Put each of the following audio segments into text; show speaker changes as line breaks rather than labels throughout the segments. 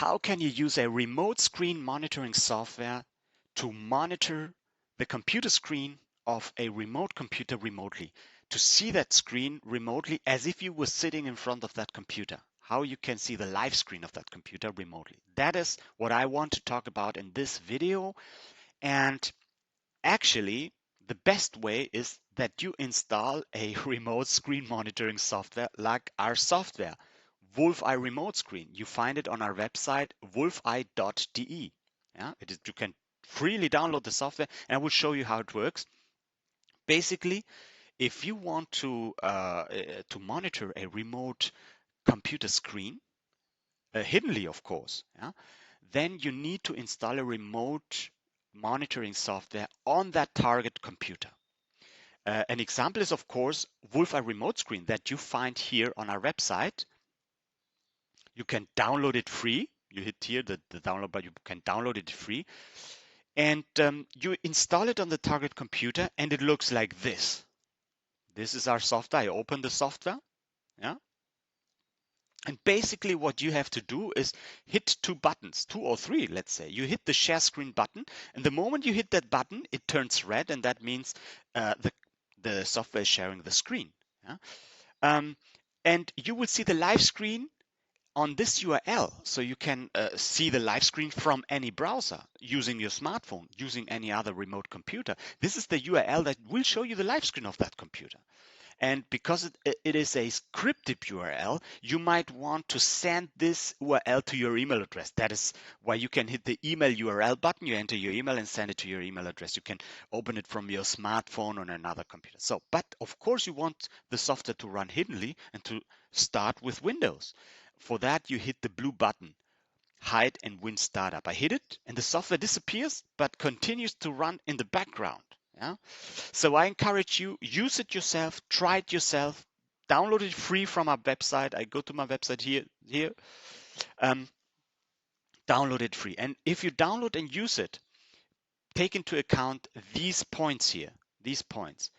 how can you use a remote screen monitoring software to monitor the computer screen of a remote computer remotely, to see that screen remotely as if you were sitting in front of that computer, how you can see the live screen of that computer remotely. That is what I want to talk about in this video. And actually, the best way is that you install a remote screen monitoring software like our software, Wolfeye Remote Screen. You find it on our website, wolfeye.de. Yeah, you can freely download the software, and I will show you how it works. Basically, if you want to monitor a remote computer screen, hiddenly, of course, yeah, then you need to install a remote monitoring software on that target computer. An example is, of course, Wolfeye Remote Screen that you find here on our website. You can download it free. You hit here the download button, you can download it free. And you install it on the target computer, and it looks like this. This is our software. I open the software. Yeah. And basically what you have to do is hit two buttons, two or three, let's say. You hit the share screen button, and the moment you hit that button, it turns red, and that means the software is sharing the screen. Yeah? And you will see the live screen on this URL. So you can see the live screen from any browser using your smartphone, using any other remote computer. This is the URL that will show you the live screen of that computer. And because it is a scripted URL, you might want to send this URL to your email address. That is why you can hit the email URL button. You enter your email and send it to your email address. You can open it from your smartphone on another computer. So, but of course you want the software to run hiddenly and to start with Windows. For that, you hit the blue button, Hide and Win Startup. I hit it and the software disappears, but continues to run in the background. Yeah? So I encourage you, use it yourself, try it yourself, download it free from our website. I go to my website here, download it free. And if you download and use it, take into account these points here, these points.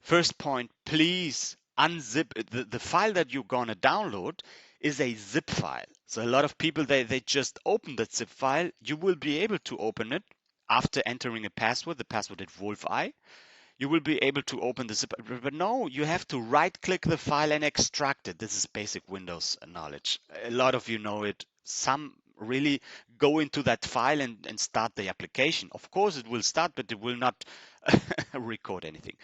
First point, please unzip the file that you're gonna download is a zip file. So a lot of people, they just open that zip file. You will be able to open it after entering a password, the password is Wolfeye. You will be able to open the zip, but no, you have to right click the file and extract it. This is basic Windows knowledge. A lot of you know it. Some really go into that file and start the application. Of course it will start, but it will not record anything.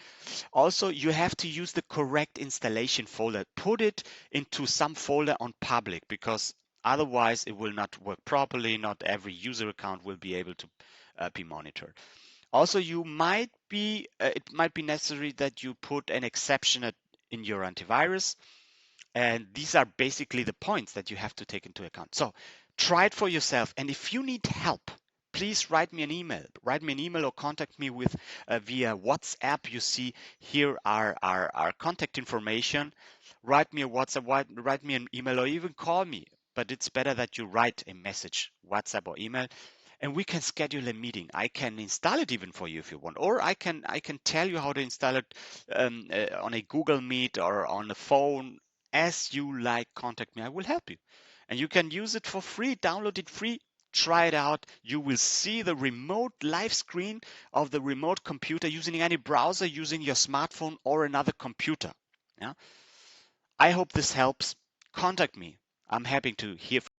Also, you have to use the correct installation folder. Put it into some folder on public, because otherwise it will not work properly. Not every user account will be able to be monitored. Also, it might be necessary that you put an exception in your antivirus. And these are basically the points that you have to take into account. So try it for yourself. And if you need help, please write me an email. Write me an email or contact me with via WhatsApp. You see here our contact information. Write me a WhatsApp, write me an email, or even call me. But it's better that you write a message, WhatsApp or email, and we can schedule a meeting. I can install it even for you if you want, or I can tell you how to install it on a Google Meet or on the phone. As you like, contact me. I will help you, and you can use it for free. Download it free. Try it out. You will see the remote live screen of the remote computer using any browser, using your smartphone or another computer. Yeah. I hope this helps. Contact me. I'm happy to hear from you.